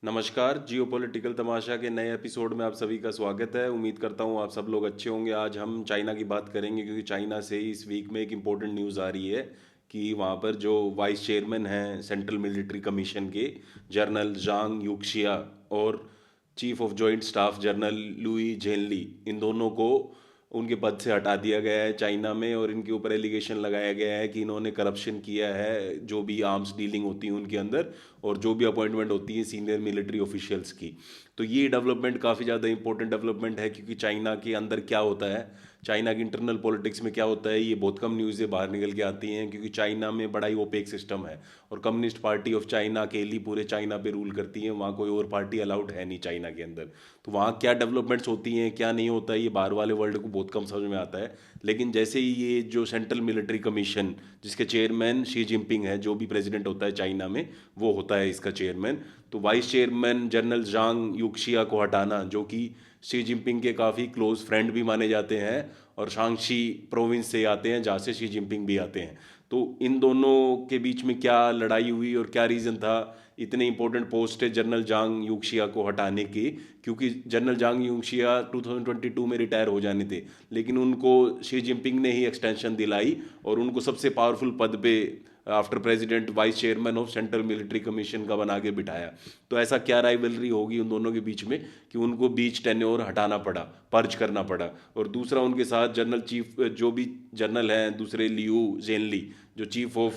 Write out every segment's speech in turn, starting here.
नमस्कार, जियोपॉलिटिकल तमाशा के नए एपिसोड में आप सभी का स्वागत है। उम्मीद करता हूँ आप सब लोग अच्छे होंगे। आज हम चाइना की बात करेंगे क्योंकि चाइना से इस वीक में एक इम्पोर्टेंट न्यूज़ आ रही है कि वहाँ पर जो वाइस चेयरमैन हैं सेंट्रल मिलिट्री कमीशन के, जनरल जांग यूक्शिया और chief of joint staff general Liu Zhenli, इन दोनों को उनके पद से हटा दिया गया है चाइना में। और इनके ऊपर एलिगेशन लगाया गया है कि इन्होंने करप्शन किया है, जो भी आर्म्स डीलिंग होती है उनके अंदर और जो भी अपॉइंटमेंट होती है सीनियर मिलिट्री ऑफिशियल्स की। तो ये डेवलपमेंट काफ़ी ज़्यादा इंपॉर्टेंट डेवलपमेंट है क्योंकि चाइना के अंदर क्या होता है, चाइना की इंटरनल पॉलिटिक्स में क्या होता है, ये बहुत कम न्यूज़ें बाहर निकल के आती हैं क्योंकि चाइना में बड़ा ही ओपेक सिस्टम है और कम्युनिस्ट पार्टी ऑफ चाइना अकेली पूरे चाइना पे रूल करती है। वहाँ कोई और पार्टी अलाउड है नहीं चाइना के अंदर। तो वहाँ क्या डेवलपमेंट्स होती हैं क्या नहीं होता है ये बाहर वाले वर्ल्ड को बहुत कम समझ में आता है। लेकिन जैसे ही ये जो सेंट्रल मिलिट्री कमीशन जिसके चेयरमैन शी जिनपिंग है, जो भी प्रेसिडेंट होता है चाइना में वो होता है इसका चेयरमैन, तो वाइस चेयरमैन जनरल जांग यूक्शिया को हटाना, जो कि शी जिनपिंग के काफ़ी क्लोज फ्रेंड भी माने जाते हैं और शांगशी प्रोविंस से आते हैं जहाँ से शी जिनपिंग भी आते हैं। तो इन दोनों के बीच में क्या लड़ाई हुई और क्या रीज़न था इतने इंपॉर्टेंट पोस्ट है जनरल जांग यूक्शिया को हटाने के, क्योंकि जनरल जांग यूक्शिया 2022 में रिटायर हो जाने थे लेकिन उनको शी जिनपिंग ने ही एक्सटेंशन दिलाई और उनको सबसे पावरफुल पद पे after president vice chairman of central military commission का बना के बिठाया। तो ऐसा क्या राइवलरी होगी उन दोनों के बीच में कि उनको बीच टेन्योर हटाना पड़ा, पर्ज करना पड़ा। और दूसरा उनके साथ जनरल चीफ जो भी जनरल हैं दूसरे, लियू जेनली जो चीफ ऑफ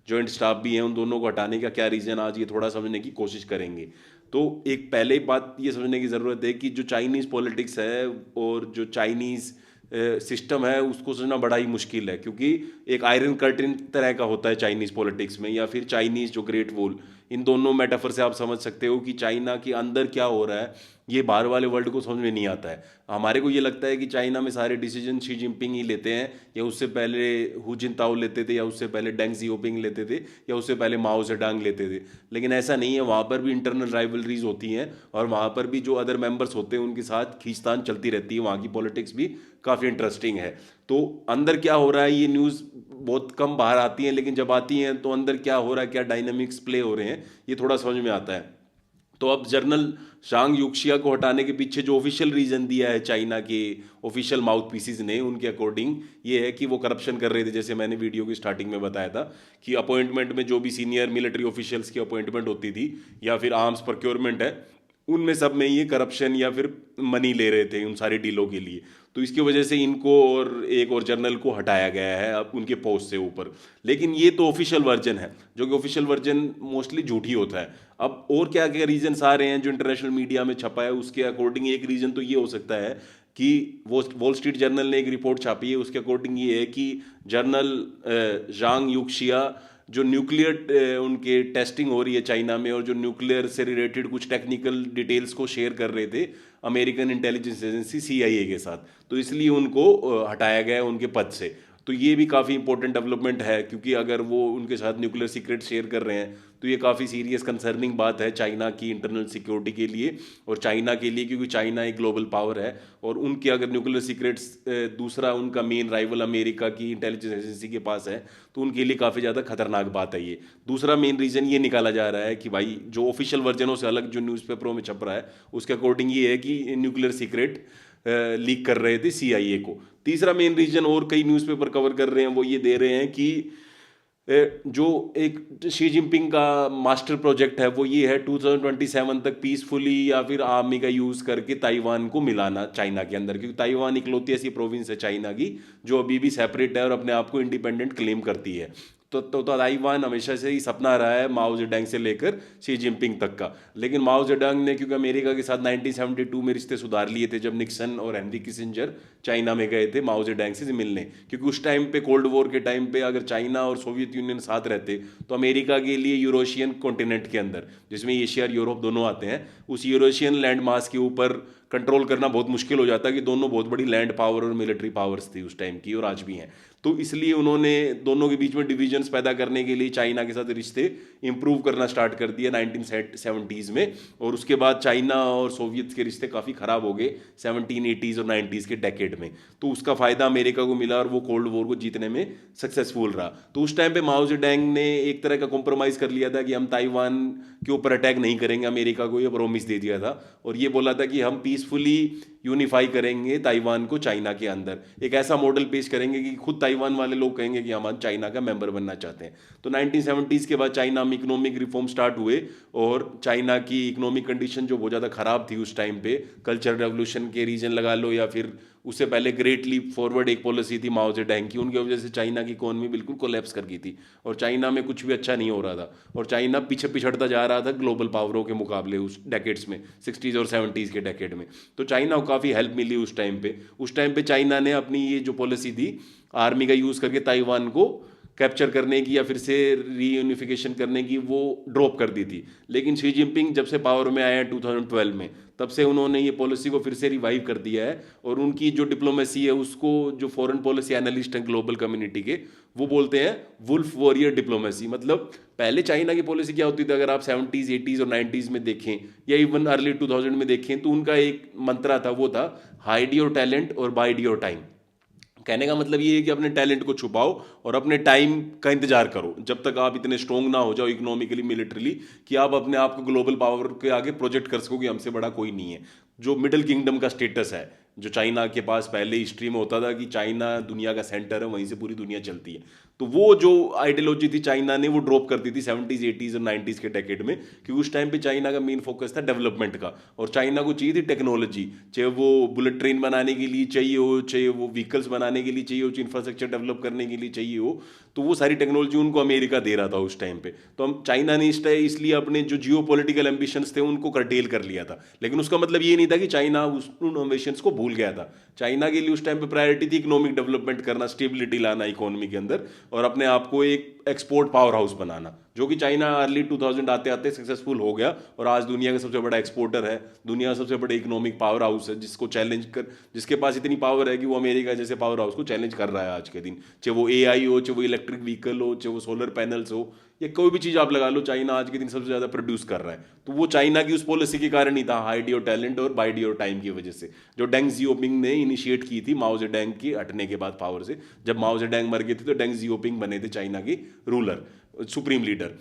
जॉइंट स्टाफ भी हैं, उन दोनों को हटाने का क्या रीज़न, आज ये थोड़ा समझने की कोशिश करेंगे। तो एक पहले ही बात ये समझने की ज़रूरत है कि जो चाइनीज़ पॉलिटिक्स है और जो चाइनीज़ सिस्टम है उसको समझना बड़ा ही मुश्किल है क्योंकि एक आयरन कर्टन तरह का होता है चाइनीज़ पॉलिटिक्स में, या फिर चाइनीज़ जो ग्रेट वॉल, इन दोनों मेटाफर से आप समझ सकते हो कि चाइना के अंदर क्या हो रहा है ये बाहर वाले वर्ल्ड को समझ में नहीं आता है। हमारे को ये लगता है कि चाइना में सारे डिसीजन शी जिनपिंग ही लेते हैं, या उससे पहले हु जिनताओ लेते थे, या उससे पहले डेंग जियोपिंग लेते थे, या उससे पहले माओ जेडांग लेते थे। लेकिन ऐसा नहीं है, वहाँ पर भी इंटरनल राइवलरीज होती हैं और वहाँ पर भी जो अदर मेंबर्स होते हैं उनके साथ खींचतान चलती रहती है। वहाँ की पॉलिटिक्स भी काफ़ी इंटरेस्टिंग है। तो अंदर क्या हो रहा है ये न्यूज़ बहुत कम बाहर आती है, लेकिन जब आती हैं तो अंदर क्या हो रहा है, क्या डायनामिक्स प्ले हो रहे हैं, ये थोड़ा समझ में आता है। तो अब जनरल शांग यूक्शिया को हटाने के पीछे जो ऑफिशियल रीजन दिया है चाइना के ऑफिशियल माउथ पीसीज ने, उनके अकॉर्डिंग ये है कि वो करप्शन कर रहे थे। जैसे मैंने वीडियो की स्टार्टिंग में बताया था कि अपॉइंटमेंट में जो भी सीनियर मिलिट्री ऑफिशियल्स की अपॉइंटमेंट होती थी या फिर आर्म्स प्रोक्योरमेंट है, उनमें सब में ये करप्शन या फिर मनी ले रहे थे उन सारी डीलों के लिए। तो इसकी वजह से इनको और एक और जर्नल को हटाया गया है अब उनके पोस्ट से ऊपर। लेकिन ये तो ऑफिशियल वर्जन है, जो कि ऑफिशियल वर्जन मोस्टली झूठी होता है। अब और क्या क्या रीजंस आ रहे हैं जो इंटरनेशनल मीडिया में छपा है उसके अकॉर्डिंग एक रीजन तो ये हो सकता है कि वो वॉल स्ट्रीट जर्नल ने एक रिपोर्ट छापी है, उसके अकॉर्डिंग ये है कि जनरल जांग यूक्शिया जो न्यूक्लियर उनके टेस्टिंग हो रही है चाइना में और जो न्यूक्लियर से रिलेटेड कुछ टेक्निकल डिटेल्स को शेयर कर रहे थे अमेरिकन इंटेलिजेंस एजेंसी सीआईए के साथ, तो इसलिए उनको हटाया गया उनके पद से। तो ये भी काफ़ी इंपॉर्टेंट डेवलपमेंट है क्योंकि अगर वो उनके साथ न्यूक्लियर सीक्रेट शेयर कर रहे हैं तो ये काफ़ी सीरियस कंसर्निंग बात है चाइना की इंटरनल सिक्योरिटी के लिए और चाइना के लिए, क्योंकि चाइना एक ग्लोबल पावर है और उनके अगर न्यूक्लियर सीक्रेट्स दूसरा उनका मेन राइवल अमेरिका की इंटेलिजेंस एजेंसी के पास है तो उनके लिए काफ़ी ज़्यादा खतरनाक बात है ये। दूसरा मेन रीज़न ये निकाला जा रहा है कि भाई जो ऑफिशियल वर्जनों से अलग जो न्यूज़पेपरों में छप रहा है उसके अकॉर्डिंग ये है कि न्यूक्लियर सीक्रेट लीक कर रहे थे सीआईए को। तीसरा मेन रीजन और कई न्यूज़पेपर कवर कर रहे हैं वो ये दे रहे हैं कि जो एक शी जिनपिंग का मास्टर प्रोजेक्ट है वो ये है 2027 तक पीसफुली या फिर आर्मी का यूज़ करके ताइवान को मिलाना चाइना के अंदर, क्योंकि ताइवान इकलौती ऐसी प्रोविंस है चाइना की जो अभी भी सेपरेट है और अपने आप को इंडिपेंडेंट क्लेम करती है। तो ताइवान हमेशा से ही सपना रहा है माओ जेडंग से लेकर शी जिनपिंग तक का। लेकिन माओ जेडंग ने क्योंकि अमेरिका के साथ 1972 में रिश्ते सुधार लिए थे जब निक्सन और हेनरी किसिंजर चाइना में गए थे माओ जेडंग से मिलने, क्योंकि उस टाइम पे कोल्ड वॉर के टाइम पे अगर चाइना और सोवियत यूनियन साथ रहते तो अमेरिका के लिए यूरोशियन कॉन्टिनेंट के अंदर जिसमें एशिया और यूरोप दोनों आते हैं, उस यूरोशियन लैंड मास के ऊपर कंट्रोल करना बहुत मुश्किल हो जाता, कि दोनों बहुत बड़ी लैंड पावर और मिलिट्री पावर्स थी उस टाइम की, और आज भी हैं। तो इसलिए उन्होंने दोनों के बीच में डिविजन्स पैदा करने के लिए चाइना के साथ रिश्ते इंप्रूव करना स्टार्ट कर दिया 1970s में। और उसके बाद चाइना और सोवियत के रिश्ते काफ़ी ख़राब हो गए 1780s और 90s के डेकेड में। तो उसका फ़ायदा अमेरिका को मिला और वो कोल्ड वॉर को जीतने में सक्सेसफुल रहा। तो उस टाइम पे माओ जेडंग ने एक तरह का कॉम्प्रोमाइज़ कर लिया था कि हम ताइवान के ऊपर अटैक नहीं करेंगे, अमेरिका को ये प्रॉमिस दे दिया था। और ये बोला था कि हम पीसफुली यूनिफाई करेंगे ताइवान को चाइना के अंदर, एक ऐसा मॉडल पेश करेंगे कि खुद ताइवान वाले लोग कहेंगे कि हम चाइना का मेंबर बनना चाहते हैं। तो 1970s के बाद चाइना में इकोनॉमिक रिफॉर्म स्टार्ट हुए, और चाइना की इकोनॉमिक कंडीशन जो बहुत ज़्यादा ख़राब थी उस टाइम पे, कल्चर रेवोल्यूशन के रीजन लगा लो, या फिर उससे पहले ग्रेट लीप फॉरवर्ड एक पॉलिसी थी माओ जेडंग की, उनकी वजह से चाइना की इकोनॉमी बिल्कुल कोलैप्स कर गई थी, और चाइना में कुछ भी अच्छा नहीं हो रहा था, और चाइना पीछे पिछड़ता जा रहा था ग्लोबल पावरों के मुकाबले उस डेकेड्स में, 60s और 70s के डेकेड में। तो चाइना को काफ़ी हेल्प मिली उस टाइम पे। उस टाइम पे चाइना ने अपनी ये जो पॉलिसी थी आर्मी का यूज़ करके ताइवान को कैप्चर करने की या फिर से रीयूनिफिकेशन करने की, वो ड्रॉप कर दी थी। लेकिन शी जिनपिंग जब से पावर में आए हैं 2012 में, तब से उन्होंने ये पॉलिसी को फिर से रिवाइव कर दिया है। और उनकी जो डिप्लोमेसी है उसको जो फॉरेन पॉलिसी एनालिस्ट हैं ग्लोबल कम्युनिटी के, वो बोलते हैं वुल्फ वॉरियर डिप्लोमेसी। मतलब पहले चाइना की पॉलिसी क्या होती थी, अगर आप 70s 80s और 90s में देखें या इवन अर्ली 2000 में देखें, तो उनका एक मंत्रा था, वो था हाइड योर टैलेंट और बाइड योर टाइम। कहने का मतलब ये है कि अपने टैलेंट को छुपाओ और अपने टाइम का इंतजार करो, जब तक आप इतने स्ट्रोंग ना हो जाओ इकोनॉमिकली मिलिटरीली कि आप अपने आप को ग्लोबल पावर के आगे प्रोजेक्ट कर सको कि हमसे बड़ा कोई नहीं है। जो मिडिल किंगडम का स्टेटस है, जो चाइना के पास पहले हिस्ट्री में होता था कि चाइना दुनिया का सेंटर है, वहीं से पूरी दुनिया चलती है, तो वो जो आइडियोलॉजी थी चाइना ने वो ड्रॉप कर दी थी 70s 80s और 90s के डेकेड में, क्योंकि उस टाइम पे चाइना का मेन फोकस था डेवलपमेंट का, और चाइना को चाहिए थी टेक्नोलॉजी, चाहे वो बुलेट ट्रेन बनाने के लिए चाहिए हो, चाहे वो व्हीकल्स बनाने के लिए चाहिए हो, चाहे इंफ्रास्ट्रक्चर डेवलप करने के लिए चाहिए हो, तो वो सारी टेक्नोलॉजी उनको अमेरिका दे रहा था उस टाइम पे। तो हम चाइना ने इसलिए अपने जो जियो पोलिटिकल एम्बिशंस थे उनको कर्टेल कर लिया था। लेकिन उसका मतलब ये नहीं था कि चाइना उन एम्बिशंस को भूल गया था। चाइना के लिए उस टाइम पे प्रायोरिटी थी इकोनॉमिक डेवलपमेंट करना, स्टेबिलिटी लाना इकोनॉमी के अंदर, और अपने आप को एक एक्सपोर्ट पावर हाउस बनाना, जो कि चाइना अर्ली 2000 आते आते सक्सेसफुल हो गया और आज दुनिया का सबसे बड़ा एक्सपोर्टर है, दुनिया का सबसे बड़ा इकोनॉमिक पावर हाउस है, जिसके पास इतनी पावर है कि वो अमेरिका जैसे पावर हाउस को चैलेंज कर रहा है आज के दिन। चाहे वो एआई हो, चाहे वो इलेक्ट्रिक व्हीकल हो, चाहे वो सोलर पैनल्स हो, या कोई भी चीज़ आप लगा लो, चाइना आज के दिन सबसे ज़्यादा प्रोड्यूस कर रहा है। तो वो चाइना की उस पॉलिसी के कारण ही था, हाइड योर टैलेंट और बाइड योर टाइम की वजह से, जो डेंग जियोपिंग ने इनिशिएट की थी माओ जेडंग की हटने के बाद पावर से। जब माओ जेडंग मर गए थे तो डेंग जियोपिंग बने थे चाइना की रूलर, सुप्रीम लीडर।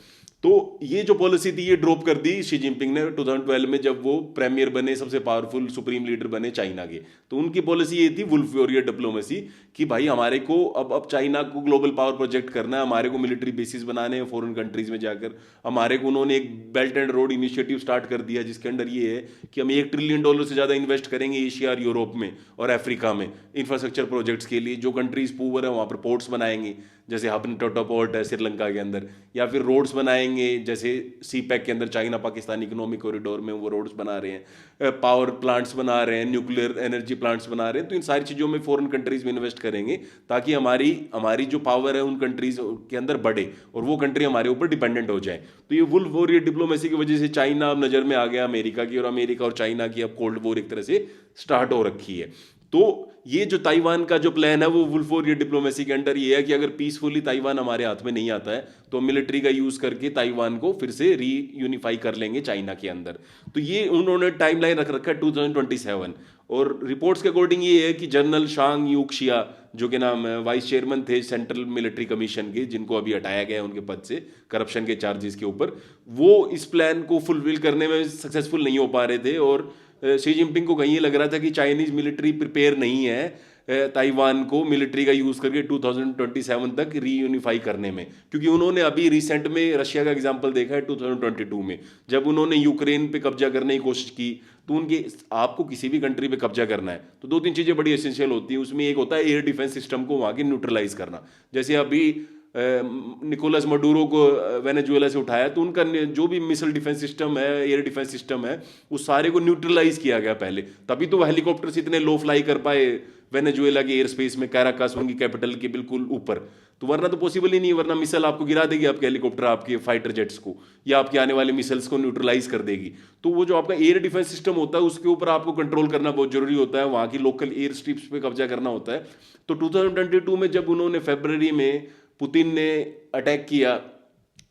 तो ये जो पॉलिसी थी ये ड्रॉप कर दी शी जिनपिंग ने 2012 में, जब वो प्रीमियर बने, सबसे पावरफुल सुप्रीम लीडर बने चाइना के। तो उनकी पॉलिसी ये थी वुल्फ वॉरियर डिप्लोमेसी, कि भाई हमारे को अब चाइना को ग्लोबल पावर प्रोजेक्ट करना है, हमारे को मिलिट्री बेसिस बनाने हैं फॉरेन कंट्रीज में जाकर। हमारे को उन्होंने एक belt and road initiative start कर दिया, जिसके अंडर ये है कि हम $1 ट्रिलियन से ज़्यादा इन्वेस्ट करेंगे एशिया और यूरोप में और अफ्रीका में इंफ्रास्ट्रक्चर प्रोजेक्ट्स के लिए। जो कंट्रीज पुअर है वहाँ पर पोर्ट्स बनाएंगे, जैसे हपनटोटा पोर्ट है श्रीलंका के अंदर, या फिर रोड्स बनाएंगे जैसे सी पैक के अंदर चाइना पाकिस्तान इकोनॉमिक कॉरिडोर में वो रोड्स बना रहे हैं, पावर प्लांट्स बना रहे हैं, न्यूक्लियर एनर्जी प्लांट्स बना रहे हैं। तो इन सारी चीज़ों में फॉरेन कंट्रीज में इन्वेस्ट करेंगे ताकि हमारी जो पावर है उन कंट्रीज के अंदर बढ़े और वो कंट्री हमारे ऊपर डिपेंडेंट हो जाए। तो ये वुल्फ वॉरियर डिप्लोमेसी की वजह से चाइना अब नज़र में आ गया अमेरिका की, और अमेरिका और चाइना की अब कोल्ड वॉर एक तरह से स्टार्ट हो रखी है। तो ये जो ताइवान का जो प्लान है वो वुल्फ वॉरियर डिप्लोमेसी के अंडर ये है कि अगर पीसफुली ताइवान हमारे हाथ में नहीं आता है तो मिलिट्री का यूज करके ताइवान को फिर से रीयूनिफाई कर लेंगे चाइना के अंदर। तो ये उन्होंने टाइमलाइन रख रखा है 2027, और रिपोर्ट्स के अकॉर्डिंग ये है कि जनरल शांग यूक्शिया, जो कि नाम वाइस चेयरमैन थे सेंट्रल मिलिट्री कमीशन के, जिनको अभी हटाया गया है उनके पद से करप्शन के चार्जेस के ऊपर, वो इस प्लान को फुलफिल करने में सक्सेसफुल नहीं हो पा रहे थे। और शी जिनपिंग को कहीं ये लग रहा था कि चाइनीज मिलिट्री प्रिपेयर नहीं है ताइवान को मिलिट्री का यूज़ करके 2027 तक रीयूनिफाई करने में, क्योंकि उन्होंने अभी रिसेंट में रशिया का एग्जांपल देखा है 2022 में, जब उन्होंने यूक्रेन पे कब्जा करने की कोशिश की। तो आपको किसी भी कंट्री पे कब्जा करना है तो 2-3 चीज़ें बड़ी एसेंशियल होती हैं, उसमें एक होता है एयर डिफेंस सिस्टम को वहाँ के न्यूट्रलाइज करना। जैसे अभी निकोलस मडूरो को वेनेजुएला से उठाया, तो उनका जो भी मिसाइल डिफेंस सिस्टम है, एयर डिफेंस सिस्टम है, उस सारे को न्यूट्रलाइज किया गया पहले, तभी तो हेलीकॉप्टर से इतने लो फ्लाई कर पाए वेनेजुएला के एयर स्पेस में, कैराकास उनकी कैपिटल के बिल्कुल ऊपर। तो वरना तो पॉसिबल ही नहीं, वरना मिसाइल आपको गिरा देगी, आपके हेलीकॉप्टर, आपके फाइटर जेट्स को, या आपके आने वाले मिसाइल्स को न्यूट्रलाइज कर देगी। तो वो जो आपका एयर डिफेंस सिस्टम होता है उसके ऊपर आपको कंट्रोल करना बहुत जरूरी होता है, वहाँ की लोकल एयर स्ट्रिप्स पे कब्जा करना होता है। तो 2022 में जब उन्होंने फरवरी में पुतिन ने अटैक किया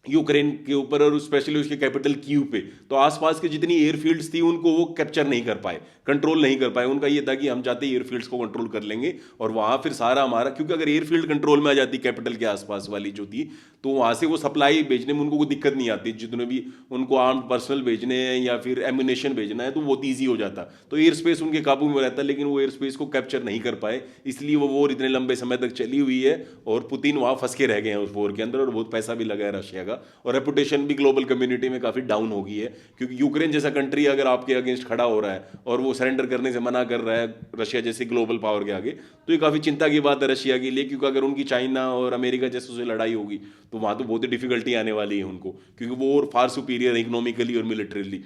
यूक्रेन के ऊपर और स्पेशली उसके कैपिटल कीव पे, तो आसपास की जितनी एयरफील्ड्स थी उनको वो कैप्चर नहीं कर पाए, कंट्रोल नहीं कर पाए। उनका ये था कि हम चाहते एयरफील्ड्स को कंट्रोल कर लेंगे और वहाँ फिर सारा हमारा, क्योंकि अगर एयरफील्ड कंट्रोल में आ जाती कैपिटल के आसपास वाली जो थी, तो वहाँ से वो सप्लाई भेजने में उनको कोई दिक्कत नहीं आती, जितने भी उनको आर्म्ड पर्सनल भेजने हैं या फिर एम्यूनेशन भेजना है तो बहुत ईजी हो जाता। तो एयर स्पेस उनके काबू में रहता, लेकिन वो एयर स्पेस को कैप्चर नहीं कर पाए, इसलिए वो वॉर इतने लंबे समय तक चली हुई है और पुतिन वहाँ फंस के रह गए हैं उस वॉर के अंदर, और बहुत पैसा भी लगा है रशिया का, और रेपुटेशन भी ग्लोबल कम्युनिटी में काफी डाउन हो गई है। क्योंकि यूक्रेन जैसा कंट्री अगर आपके अगेंस्ट खड़ा हो रहा है और वो सरेंडर करने से मना कर रहा है रशिया जैसे ग्लोबल पावर के आगे, तो ये काफी चिंता की बात है रशिया के लिए, क्योंकि अगर उनकी चाइना और अमेरिका जैसे से लड़ाई होगी तो वहां तो बहुत ही डिफिकल्टी आने वाली है उनको, क्योंकि वो और फार सुपीरियर है इकोनॉमिकली और मिलिटरीली।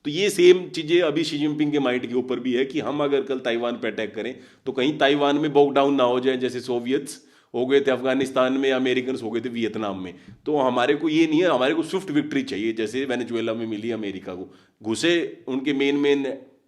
तो ये सेम चीजें अभी शी जिनपिंग के माइंड के ऊपर भी है कि हम अगर कल ताइवान पे अटैक करें तो कहीं ताइवान में बॉक डाउन ना हो जाए, जैसे सोवियत्स हो गए थे अफगानिस्तान में, अमेरिकन हो गए थे वियतनाम में। तो हमारे को ये नहीं है, हमारे को स्विफ्ट विक्ट्री चाहिए, जैसे वेनेजुएला में मिली अमेरिका को, घुसे उनके मेन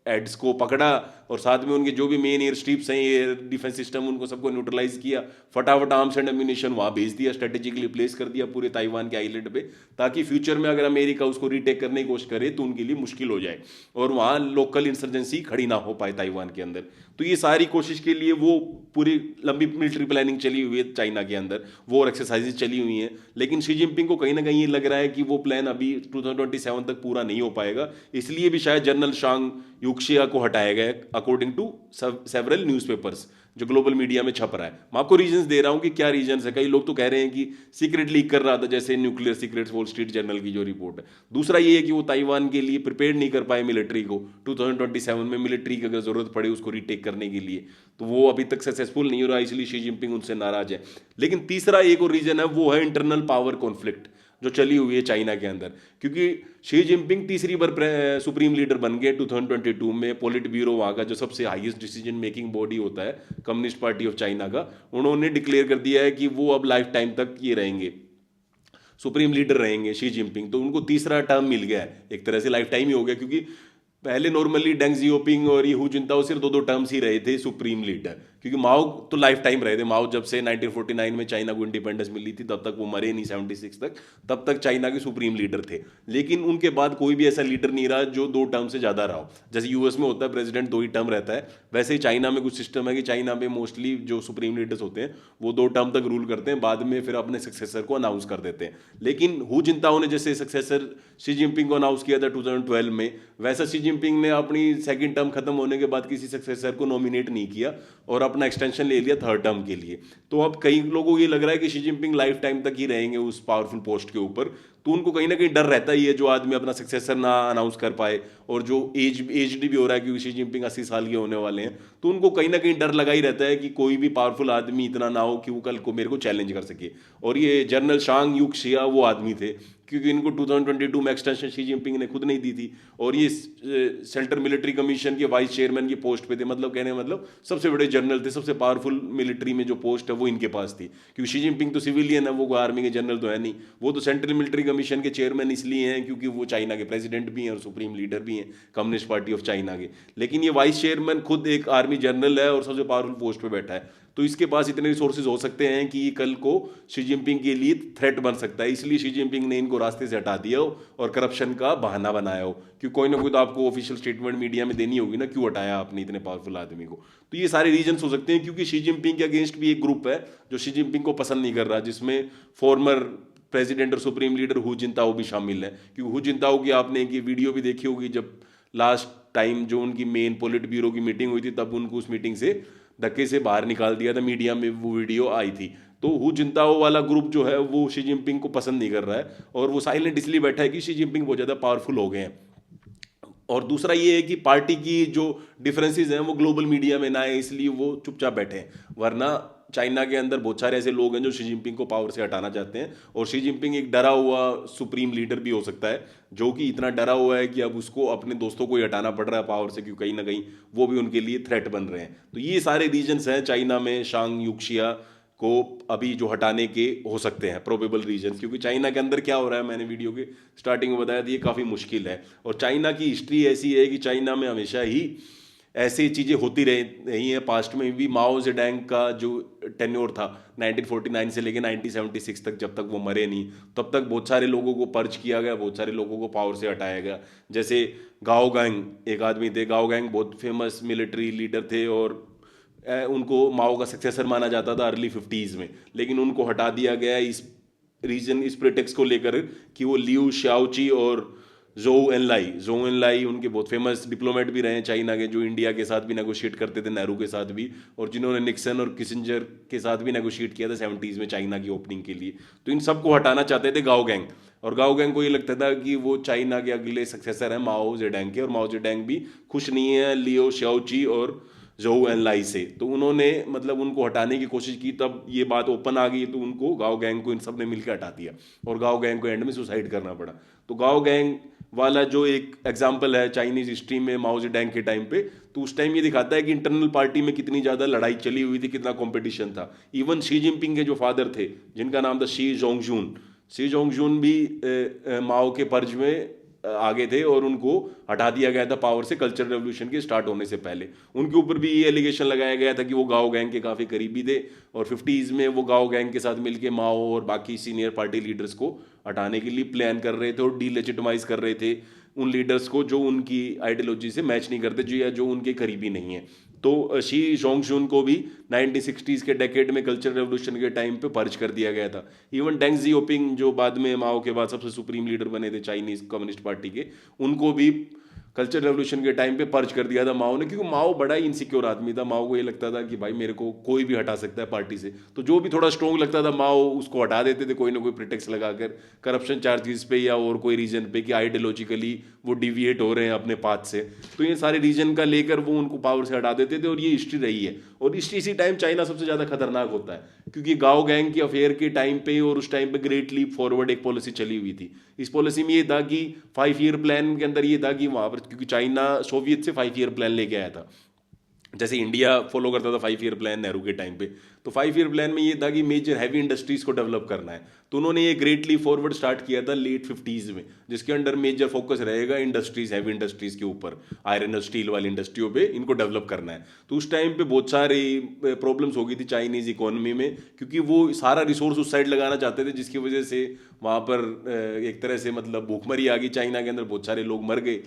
एड्स को पकड़ा और साथ में उनके जो भी मेन एयर स्ट्रिप्स हैं, एयर डिफेंस सिस्टम, उनको सबको न्यूट्रलाइज किया, फटाफट आर्म्स एंड एम्यूनिशन वहाँ भेज दिया, स्ट्रेटेजिकली प्लेस कर दिया पूरे ताइवान के आइलैंड पे, ताकि फ्यूचर में अगर अमेरिका उसको रीटेक करने की कोशिश करे तो उनके लिए मुश्किल हो जाए और वहाँ लोकल इंसर्जेंसी खड़ी ना हो पाए ताइवान के अंदर। तो ये सारी कोशिश के लिए वो पूरी लंबी मिलिट्री प्लानिंग चली हुई है चाइना के अंदर, वॉर एक्सरसाइजेज चली हुई हैं, लेकिन शी जिनपिंग को कहीं ना कहीं ये लग रहा है कि वो प्लान अभी 2027 तक पूरा नहीं हो पाएगा, इसलिए भी शायद जनरल शांग यूक्शिया को हटाया गया अकॉर्डिंग टू सेवरल न्यूज़पेपर्स जो ग्लोबल मीडिया में छप रहा है। मैं आपको रीजंस दे रहा हूं कि क्या रीजंस है। कई लोग तो कह रहे हैं कि सीक्रेट लीक कर रहा था, जैसे nuclear secrets, wall street journal की जो रिपोर्ट है। दूसरा ये है कि वो ताइवान के लिए प्रिपेयर नहीं कर पाए मिलिट्री को, 2027 में मिलिट्री की अगर जरूरत पड़े उसको रीटेक करने के लिए, तो वो अभी तक सक्सेसफुल नहीं हो रहा, इसलिए शी जिनपिंग उनसे नाराज है। लेकिन तीसरा एक और रीजन है, वो है इंटरनल पावर कॉन्फ्लिक्ट जो चली हुई है चाइना के अंदर, क्योंकि शी जिनपिंग तीसरी बार सुप्रीम लीडर बन गए 2022 में। पोलिट ब्यूरो वहाँ का जो सबसे हाईएस्ट डिसीजन मेकिंग बॉडी होता है कम्युनिस्ट पार्टी ऑफ चाइना का, उन्होंने डिक्लेयर कर दिया है कि वो अब लाइफ टाइम तक ये रहेंगे, सुप्रीम लीडर रहेंगे शी जिनपिंग। तो उनको तीसरा टर्म मिल गया है, एक तरह से लाइफ टाइम ही हो गया, क्योंकि पहले नॉर्मली डेंग जियोपिंग और ये हु जिनताओ सिर्फ 2-2 टर्म्स ही रहे थे सुप्रीम लीडर, क्योंकि माओ तो लाइफ टाइम रहे थे। माओ जब से 1949 में चाइना को इंडिपेंडेंस मिली थी तब तक वो मरे नहीं, 76 तक, तब तक चाइना के सुप्रीम लीडर थे। लेकिन उनके बाद कोई भी ऐसा लीडर नहीं रहा जो 2 टर्म से ज़्यादा रहा हो। जैसे यूएस में होता है प्रेसिडेंट 2 ही टर्म रहता है, वैसे ही चाइना में कुछ सिस्टम है कि चाइना में मोस्टली जो सुप्रीम लीडर्स होते हैं वो 2 टर्म तक रूल करते हैं, बाद में फिर अपने सक्सेसर को अनाउंस कर देते हैं। लेकिन हु जिनताओ ने जैसे सक्सेसर शी जिनपिंग को अनाउंस किया था 2012 में, वैसा शी जिनपिंग ने अपनी सेकंड टर्म खत्म होने के बाद किसी सक्सेसर को नॉमिनेट नहीं किया और अपना एक्सटेंशन ले लिया 3rd टर्म के लिए। तो अब कई लोगों को ये लग रहा है कि शी जिनपिंग लाइफ टाइम तक ही रहेंगे उस पावरफुल पोस्ट के ऊपर, तो उनको कहीं ना कहीं डर रहता ही है जो आदमी अपना सक्सेसर ना अनाउंस कर पाए, और जो एजड भी हो रहा है क्योंकि शी जिनपिंग 80 साल के होने वाले हैं, तो उनको कहीं ना कहीं डर लगा ही रहता है कि कोई भी पावरफुल आदमी इतना ना हो कि वो कल को मेरे को चैलेंज कर सके। और ये जनरल शांग यूक्शिया वो आदमी थे, क्योंकि इनको 2022 में एक्सटेंशन शी जिनपिंग ने खुद नहीं दी थी, और ये सेंट्रल मिलिट्री कमीशन के वाइस चेयरमैन की पोस्ट पे थे, मतलब कहने मतलब सबसे बड़े जनरल थे, सबसे पावरफुल मिलिट्री में जो पोस्ट है वो इनके पास थी। क्योंकि शी जिनपिंग तो सिविलियन है, वो आर्मी के जनरल तो है नहीं, वो तो सेंट्रल मिलिट्री कमीशन के चेयरमैन इसलिए हैं क्योंकि वो चाइना के प्रेसिडेंट भी हैं और सुप्रीम लीडर भी हैं कम्युनिस्ट पार्टी ऑफ चाइना के। लेकिन ये वाइस चेयरमैन खुद एक आर्मी जनरल है और सबसे पावरफुल पोस्ट पे बैठा है, तो इसके पास इतने रिसोर्सेज हो सकते हैं कि कल को शी जिनपिंग के लिए थ्रेट बन सकता है। इसलिए शी जिनपिंग ने इनको रास्ते से हटा दिया हो और करप्शन का बहाना बनाया हो, क्योंकि कोई ना कोई तो आपको ऑफिशियल स्टेटमेंट मीडिया में देनी होगी ना, क्यों हटाया आपने इतने पावरफुल आदमी को। तो ये सारे रीजन हो सकते हैं, क्योंकि शी जिनपिंग के अगेंस्ट भी एक ग्रुप है जो शी जिनपिंग को पसंद नहीं कर रहा, जिसमें फॉर्मर प्रेसिडेंट और सुप्रीम लीडर हु जिनताओ भी शामिल है। क्योंकि हु जिनताओ की आपने एक वीडियो भी देखी होगी, जब लास्ट टाइम जो उनकी मेन पोलिट ब्यूरो की मीटिंग हुई थी तब उनको उस मीटिंग से धक्के से बाहर निकाल दिया था, मीडिया में वो वीडियो आई थी। तो हु जिनताओ वाला ग्रुप जो है वो शी जिनपिंग को पसंद नहीं कर रहा है, और वो साइलेंट इसलिए बैठा है कि शी जिनपिंग बहुत ज़्यादा पावरफुल हो गए हैं। और दूसरा ये है कि पार्टी की जो डिफरेंसेस हैं वो ग्लोबल मीडिया में ना आए, इसलिए वो चुपचाप बैठे हैं, वरना चाइना के अंदर बहुत सारे ऐसे लोग हैं जो शी जिनपिंग को पावर से हटाना चाहते हैं, और शी जिनपिंग एक डरा हुआ सुप्रीम लीडर भी हो सकता है, जो कि इतना डरा हुआ है कि अब उसको अपने दोस्तों को ही हटाना पड़ रहा है पावर से, क्योंकि कहीं ना कहीं वो भी उनके लिए थ्रेट बन रहे हैं। तो ये सारे रीजन्स हैं चाइना में शांग यूक्शिया को अभी जो हटाने के हो सकते हैं प्रोबेबल रीजन, क्योंकि चाइना के अंदर क्या हो रहा है मैंने वीडियो के स्टार्टिंग में बताया था, ये काफ़ी मुश्किल है। और चाइना की हिस्ट्री ऐसी है कि चाइना में हमेशा ही ऐसी चीज़ें होती रही हैं। पास्ट में भी माओ जेडैंग का जो टेन्योर था 1949 से लेकर 1976 तक, जब तक वो मरे नहीं तब तक बहुत सारे लोगों को पर्च किया गया, बहुत सारे लोगों को पावर से हटाया गया। जैसे गाओ गैंग एक आदमी थे, गाओ गैंग बहुत फेमस मिलिट्री लीडर थे और उनको माओ का सक्सेसर माना जाता था अर्ली 50s में, लेकिन उनको हटा दिया गया इस प्रेटेक्स्ट को लेकर कि वो लियू शाओची और जोउ एनलाई उनके बहुत फेमस डिप्लोमेट भी रहे हैं चाइना के, जो इंडिया के साथ भी नेगोशिएट करते थे, नेहरू के साथ भी, और जिन्होंने निक्सन और किसिंजर के साथ भी नेगोशिएट किया था 70s में चाइना की ओपनिंग के लिए। तो इन सबको हटाना चाहते थे गाओ गैंग, और गाओ गैंग को ये लगता था कि वो चाइना के अगले सक्सेसर हैं माओ जेडैंग के, और माओ जेडैंग भी खुश नहीं है लियो शाओची और जोउ एनलाई से। तो उन्होंने मतलब उनको हटाने की कोशिश की, तब ये बात ओपन आ गई, तो उनको गाओ गैंग को इन सब ने मिलकर हटा दिया, और गाओ गैंग को एंड में सुसाइड करना पड़ा। तो गाओ गैंग वाला जो एक एग्जाम्पल है चाइनीज हिस्ट्री में माओ जेडैंग के टाइम पे, तो उस टाइम ये दिखाता है कि इंटरनल पार्टी में कितनी ज़्यादा लड़ाई चली हुई थी, कितना कंपटीशन था। इवन शी जिनपिंग के जो फादर थे, जिनका नाम था शी जोंगजून भी माओ के पर्ज में आगे थे, और उनको हटा दिया गया था पावर से कल्चरल रेवोल्यूशन के स्टार्ट होने से पहले। उनके ऊपर भी ये एलिगेशन लगाया गया था कि वो गाओ गैंग के काफ़ी करीबी थे, और 50s में वो गाओ गैंग के साथ मिलके माओ और बाकी सीनियर पार्टी लीडर्स को हटाने के लिए प्लान कर रहे थे और डीलेजिटिमाइज कर रहे थे उन लीडर्स को जो उनकी आइडियोलॉजी से मैच नहीं करते, जो या जो उनके करीबी नहीं है। तो शी जोंगजुन को भी 1960s के डेकेड में कल्चरल रेवोल्यूशन के टाइम पे पर्च कर दिया गया था। इवन डेंग जियोपिंग जो बाद में माओ के बाद सबसे सुप्रीम लीडर बने थे चाइनीज कम्युनिस्ट पार्टी के, उनको भी कल्चर रेवोल्यूशन के टाइम पे पर्च कर दिया था माओ ने, क्योंकि माओ बड़ा ही इनसिक्योर आदमी था। माओ को ये लगता था कि भाई मेरे को कोई भी हटा सकता है पार्टी से, तो जो भी थोड़ा स्ट्रोंग लगता था माओ उसको हटा देते थे कोई ना कोई प्रिटेक्स लगाकर, करप्शन चार्जेस पे या और कोई रीजन पे कि आइडियोलॉजिकली वो डिविएट हो रहे हैं अपने पाथ से। तो ये सारे रीजन का लेकर वो उनको पावर से हटा देते थे, और ये हिस्ट्री रही है। और इसी टाइम चाइना सबसे ज़्यादा खतरनाक होता है, क्योंकि गाओ गैंग की अफेयर के टाइम पे और उस टाइम पे ग्रेट लीप फॉरवर्ड एक पॉलिसी चली हुई थी। इस पॉलिसी में ये था कि 5 ईयर प्लान के अंदर ये था कि वहाँ पर, क्योंकि चाइना सोवियत से 5 ईयर प्लान लेके आया था, जैसे इंडिया फॉलो करता था 5 ईयर प्लान नेहरू के टाइम पे, तो 5 ईयर प्लान में ये था कि मेजर हैवी इंडस्ट्रीज को डेवलप करना है। तो उन्होंने ये ग्रेट लीप फॉरवर्ड स्टार्ट किया था लेट 50s में, जिसके अंडर मेजर फोकस रहेगा इंडस्ट्रीज, हैवी इंडस्ट्रीज के ऊपर, आयरन और स्टील वाली इंडस्ट्रियों पे इनको डेवलप करना है। तो उस टाइम पे बहुत सारी प्रॉब्लम्स हो गई थी चाइनीज इकोनॉमी में, क्योंकि वो सारा रिसोर्स उस साइड लगाना चाहते थे, जिसकी वजह से वहाँ पर एक तरह से मतलब भूखमरी आ गई चाइना के अंदर, बहुत सारे लोग मर गए,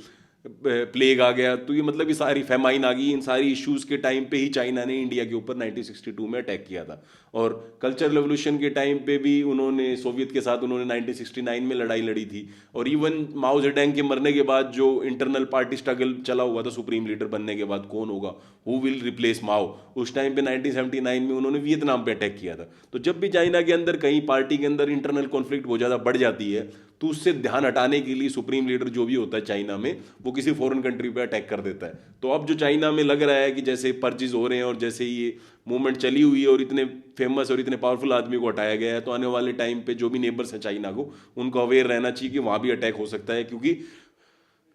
प्लेग आ गया। तो ये मतलब ये सारी फेमाइन आ गई, इन सारी इश्यूज के टाइम पे ही चाइना ने इंडिया के ऊपर 1962 में अटैक किया था। और कल्चर रेवोल्यूशन के टाइम पे भी उन्होंने सोवियत के साथ उन्होंने 1969 में लड़ाई लड़ी थी। और इवन माओ जेडैंग के मरने के बाद जो इंटरनल पार्टी स्ट्रगल चला हुआ था सुप्रीम लीडर बनने के बाद कौन होगा, हु विल रिप्लेस माओ, उस टाइम पे 1979 में उन्होंने वियतनाम पे अटैक किया था। तो जब भी चाइना के अंदर कहीं पार्टी के अंदर इंटरनल कॉन्फ्लिक्ट बहुत ज़्यादा बढ़ जाती है, तो उससे ध्यान हटाने के लिए सुप्रीम लीडर जो भी होता है चाइना में, वो किसी फॉरेन कंट्री पे अटैक कर देता है। तो अब जो चाइना में लग रहा है कि जैसे पर्चेज हो रहे हैं और जैसे ये मूवमेंट चली हुई है और इतने फेमस और इतने पावरफुल आदमी को हटाया गया है, तो आने वाले टाइम पे जो भी नेबर्स हैं चाइना को, उनको अवेयर रहना चाहिए कि वहाँ भी अटैक हो सकता है। क्योंकि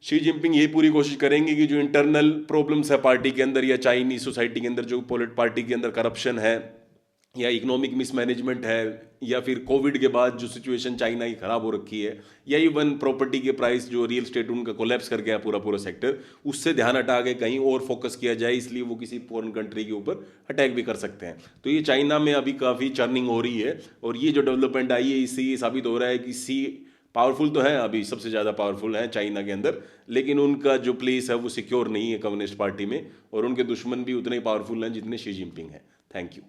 शी जिनपिंग यही पूरी कोशिश करेंगे कि जो इंटरनल प्रॉब्लम्स है पार्टी के अंदर या चाइनीज सोसाइटी के अंदर, जो पार्टी के अंदर करप्शन है या इकोनॉमिक मिसमैनेजमेंट है, या फिर कोविड के बाद जो सिचुएशन चाइना की ख़राब हो रखी है, या इवन प्रॉपर्टी के प्राइस जो रियल स्टेट उनका कोलैप्स कर गया पूरा सेक्टर, उससे ध्यान हटा के कहीं और फोकस किया जाए, इसलिए वो किसी फॉरेन कंट्री के ऊपर अटैक भी कर सकते हैं। तो ये चाइना में अभी काफ़ी चर्निंग हो रही है, और ये जो डेवलपमेंट आई है इससे ये साबित हो रहा है कि पावरफुल तो है, अभी सबसे ज़्यादा पावरफुल है चाइना के अंदर, लेकिन उनका जो प्लेस है वो सिक्योर नहीं है कम्युनिस्ट पार्टी में, और उनके दुश्मन भी उतने ही पावरफुल हैं जितने शी जिनपिंग है। Thank you.